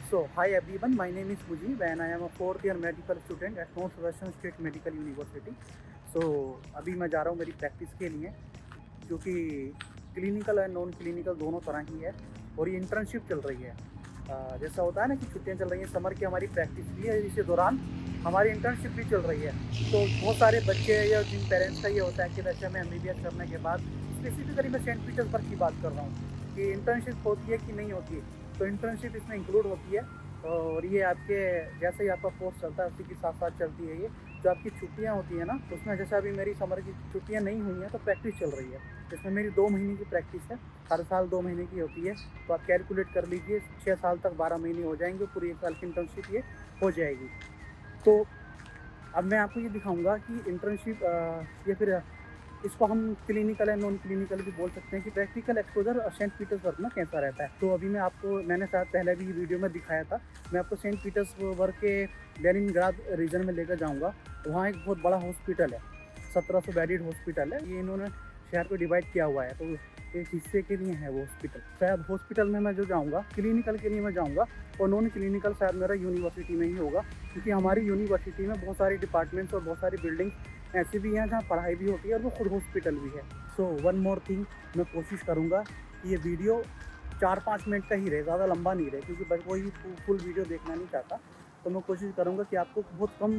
So, hi everyone, my name is Mujib and I am a 4th year medical student at Northwestern State Medical University. So, अभी मैं जा रहा हूँ मेरी practice के लिए, जो कि क्लिनिकल और नॉन क्लिनिकल दोनों तरह की है और ये इंटर्नशिप चल रही है। जैसा होता है ना कि छुट्टियाँ चल रही हैं, समर की हमारी प्रैक्टिस भी है, इसी दौरान हमारी इंटर्नशिप भी चल रही है। तो बहुत सारे बच्चे या जिन पेरेंट्स का ये होता है कि वैसे में MBBS करने के बाद, स्पेसिफिकली मैं सेंट पीटर्सबर्ग की बात कर रहा हूँ कि इंटर्नशिप होती है कि नहीं होती है। तो इंटर्नशिप इसमें इंक्लूड होती है और ये आपके जैसे ही आपका कोर्स चलता है उसी के साथ साथ चलती है। ये जो आपकी छुट्टियाँ होती हैं ना, उसमें जैसे अभी मेरी समर की छुट्टियाँ नहीं हुई हैं तो प्रैक्टिस चल रही है। इसमें मेरी 2 महीने की प्रैक्टिस है, हर साल 2 महीने की होती है। तो आप कैलकुलेट कर लीजिए, 6 साल तक 12 महीने हो जाएंगे, पूरी 1 साल की इंटर्नशिप ये हो जाएगी। तो अब मैं आपको ये दिखाऊंगा कि इंटर्नशिप या फिर इसको हम क्लिनिकल एंड नॉन क्लिनिकल भी बोल सकते हैं कि प्रैक्टिकल एक्सपोजर सेंट पीटर्सबर्ग में कैसा रहता है। तो अभी मैंने शायद पहले भी वीडियो में दिखाया था, मैं आपको सेंट पीटर्सबर्ग के लेनिनग्राद रीजन में लेकर जाऊंगा। वहाँ एक बहुत बड़ा हॉस्पिटल है, 1700 बेडेड हॉस्पिटल है। ये इन्होंने शहर को डिवाइड किया हुआ है, तो एक हिस्से के लिए है वो हॉस्पिटल। शायद हॉस्पिटल में मैं जो जाऊँगा क्लिनिकल के लिए मैं जाऊँगा, और नॉन क्लिनिकल शायद मेरा यूनिवर्सिटी में ही होगा, क्योंकि हमारी यूनिवर्सिटी में बहुत सारे डिपार्टमेंट्स और बहुत सारी बिल्डिंग्स ऐसी भी हैं जहाँ पढ़ाई भी होती है और वो खुद हॉस्पिटल भी है। सो वन मोर थिंग, मैं कोशिश करूँगा कि ये वीडियो 4-5 मिनट का ही रहे, ज़्यादा लंबा नहीं रहे, क्योंकि बस वही फुल वीडियो देखना नहीं चाहता। तो मैं कोशिश करूँगा कि आपको बहुत कम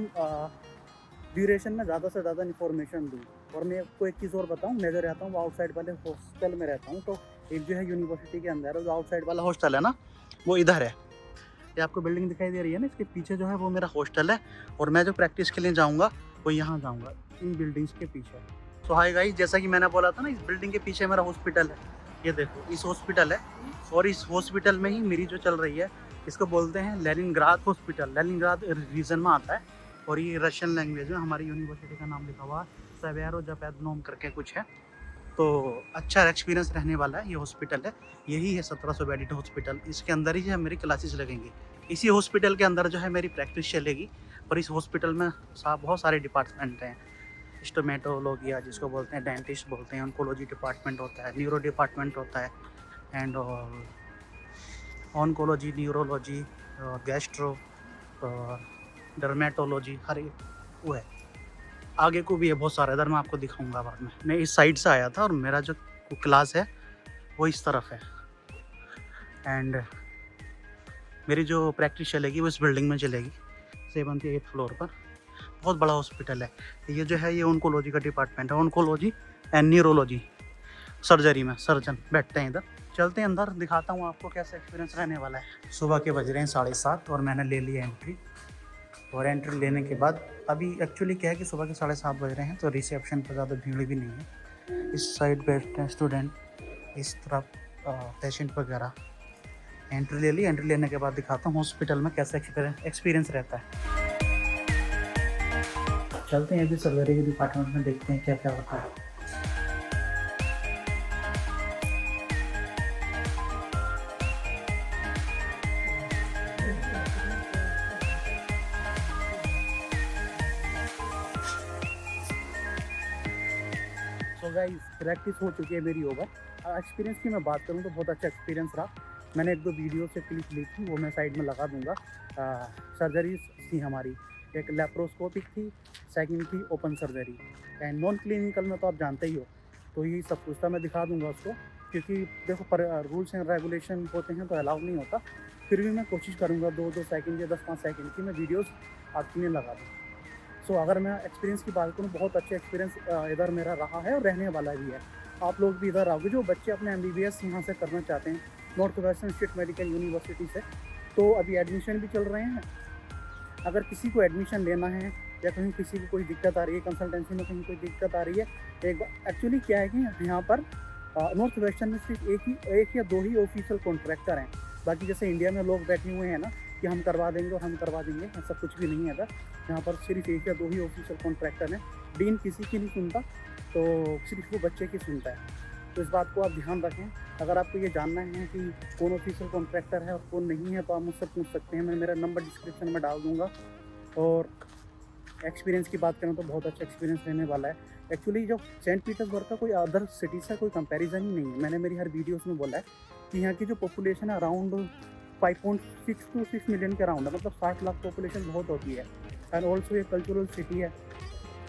ड्यूरेशन में ज़्यादा से ज़्यादा इन्फॉर्मेशन दूँ। और मैं आपको एक चीज़ और बताऊँ, मैं जो रहता हूँ वो आउटसाइड वाले हॉस्टल में रहता हूँ। तो एक जो है यूनिवर्सिटी के अंदर जो आउटसाइड वाला हॉस्टल है ना, वो इधर है। ये आपको बिल्डिंग दिखाई दे रही है ना, इसके पीछे जो है वो मेरा हॉस्टल है, और मैं जो प्रैक्टिस के लिए जाऊँगा वो यहाँ जाऊँगा, इन बिल्डिंग्स के पीछे। सो हाय गाइस, जैसा कि मैंने बोला था ना, इस बिल्डिंग के पीछे मेरा हॉस्पिटल है। ये देखो, इस हॉस्पिटल है, और इस हॉस्पिटल में ही मेरी जो चल रही है, इसको बोलते हैं लेनिनग्राद हॉस्पिटल। लेनिनग्राद रीजन में आता है, और ये रशियन लैंग्वेज में हमारी यूनिवर्सिटी का नाम लिखा हुआ सेवेरोजापेदनोम करके कुछ है। तो अच्छा एक्सपीरियंस रहने वाला है। ये हॉस्पिटल है, यही है 1700 बेडेड हॉस्पिटल। इसके अंदर ही जो है मेरी क्लासेस लगेंगी, इसी हॉस्पिटल के अंदर जो है मेरी प्रैक्टिस चलेगी। और इस हॉस्पिटल में बहुत सारे डिपार्टमेंट हैं। स्टोमेटोलॉजिया जिसको बोलते हैं, डेंटिस्ट बोलते हैं, ऑन्कोलॉजी डिपार्टमेंट होता है, न्यूरो डिपार्टमेंट होता है, and oncology, neurology, gastro, dermatology, हर एक वो है। आगे को भी है बहुत सारा, इधर मैं आपको दिखाऊंगा बाद में। मैं इस साइड से आया था और मेरा जो क्लास है वो इस तरफ है, एंड मेरी जो प्रैक्टिस चलेगी वो इस बिल्डिंग में चलेगी, 7th या 8th फ्लोर पर। बहुत बड़ा हॉस्पिटल है ये जो है। ये ऑन्कोलॉजी का डिपार्टमेंट है, ऑन्कोलॉजी एंड न्यूरोलॉजी। सर्जरी में सर्जन बैठते हैं इधर। चलते हैं अंदर, दिखाता हूँ आपको कैसा एक्सपीरियंस रहने वाला है। सुबह के बज रहे हैं 7:30 और मैंने ले लिया एंट्री। और एंट्री लेने के बाद अभी एक्चुअली क्या है कि सुबह के 7:30 बज रहे हैं, तो रिसेप्शन पर ज़्यादा भीड़ भी नहीं है। इस साइड बैठते हैं स्टूडेंट, इस तरफ पेशेंट वगैरह। एंट्री ले ली, एंट्री लेने के बाद दिखाता हूँ हॉस्पिटल में कैसा एक्सपीरियंस रहता है। चलते हैं अभी सर्जरी के डिपार्टमेंट में, देखते हैं क्या क्या होता है। सो गाइस, प्रैक्टिस हो चुकी है मेरी ओवर। एक्सपीरियंस की मैं बात करूँ तो बहुत अच्छा एक्सपीरियंस रहा। मैंने 1-2 वीडियो से क्लिप ली थी, वो मैं साइड में लगा दूंगा। सर्जरीज थी हमारी, एक लेप्रोस्कोपिक थी, सेकंड थी open surgery, and non clinical में तो आप जानते ही हो। तो यही सब कुछ था, मैं दिखा दूंगा उसको, क्योंकि देखो पर रूल्स एंड रेगुलेशन होते हैं तो अलाउ नहीं होता। फिर भी मैं कोशिश करूँगा 2-2 सेकंड या 10-5 सेकंड की मैं वीडियोज़ आपके लिए लगा दूँ। सो अगर मैं एक्सपीरियंस की बात करूँ, बहुत अच्छा एक्सपीरियंस इधर मेरा रहा है और रहने वाला भी है। आप लोग भी इधर आओगे जो बच्चे अपने MBBS यहाँ से करना चाहते हैं, north western state medical university से। तो अभी एडमिशन भी चल रहे हैं। अगर किसी को एडमिशन लेना है या कहीं किसी को कोई दिक्कत आ रही है, कंसल्टेंसी में कहीं कोई दिक्कत आ रही है, एक बार एक्चुअली क्या है कि यहाँ पर नॉर्थ वेस्टर्न में सिर्फ एक या दो ही ऑफिशियल कॉन्ट्रैक्टर हैं। बाकी जैसे इंडिया में लोग बैठे हुए हैं ना कि हम करवा देंगे और हम करवा देंगे, ऐसा कुछ भी नहीं है इधर। यहाँ पर सिर्फ 1 या 2 ही ऑफिशियल कॉन्ट्रैक्टर हैं। डीन किसी की नहीं सुनता, तो सिर्फ वो बच्चे की सुनता है। तो इस बात को आप ध्यान रखें। अगर आपको ये जानना है कि कौन ऑफिशियल कॉन्ट्रैक्टर है और कौन नहीं है, तो आप मुझसे पूछ सकते हैं, मैं मेरा नंबर डिस्क्रिप्शन में डाल दूँगा। और एक्सपीरियंस की बात करें तो बहुत अच्छा एक्सपीरियंस रहने वाला है। एक्चुअली जो सेंट पीटर्सबर्ग का कोई अदर सिटी से कोई कंपैरिजन ही नहीं है। मैंने मेरी हर वीडियोस में बोला है कि यहाँ की जो पॉपुलेशन है अराउंड 5.6 to 6 मिलियन के अराउंड है, मतलब 60 लाख पॉपुलेशन बहुत होती है। एंड ऑल्सो ये कल्चरल सिटी है,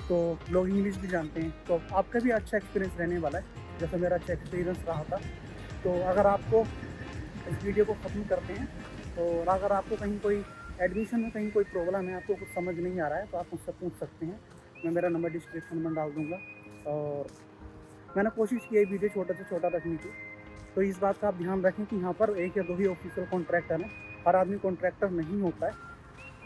तो लोग इंग्लिश भी जानते हैं, तो आपका भी अच्छा एक्सपीरियंस रहने वाला है जैसा मेरा अच्छा एक्सपीरियंस रहा था। तो अगर आपको इस वीडियो को ख़त्म करते हैं, तो अगर आपको कहीं कोई एडमिशन में कहीं कोई प्रॉब्लम है, आपको कुछ समझ नहीं आ रहा है, तो आप मुझसे पूछ सकते हैं। मैं मेरा नंबर डिस्क्रिप्शन में डाल दूँगा। और मैंने कोशिश की है वीडियो छोटा से छोटा रखने की, तो इस बात का आप ध्यान रखें कि यहाँ पर एक या दो ही ऑफिशियल कॉन्ट्रैक्टर हैं, हर आदमी कॉन्ट्रैक्टर नहीं होता है।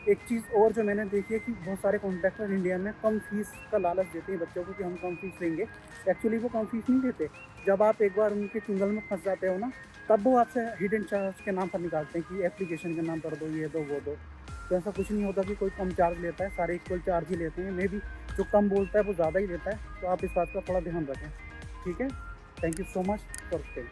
एक चीज़ और जो मैंने देखी है कि बहुत सारे कॉन्ट्रैक्टर इंडिया में कम फीस का लालच देते हैं बच्चों को कि हम कम फीस लेंगे। एक्चुअली वो कम फीस नहीं देते। जब आप एक बार उनके चुंगल में फंस जाते हो ना, तब वो आपसे हिडन चार्ज के नाम पर निकालते हैं कि एप्लीकेशन के नाम पर दो, ये दो, वो दो। तो ऐसा कुछ नहीं होता कि कोई कम चार्ज लेता है, सारे इक्वल चार्ज ही लेते हैं। मे बी जो कम बोलता है वो ज़्यादा ही लेता है, तो आप इस बात का थोड़ा ध्यान रखें। ठीक है, thank you so much for staying.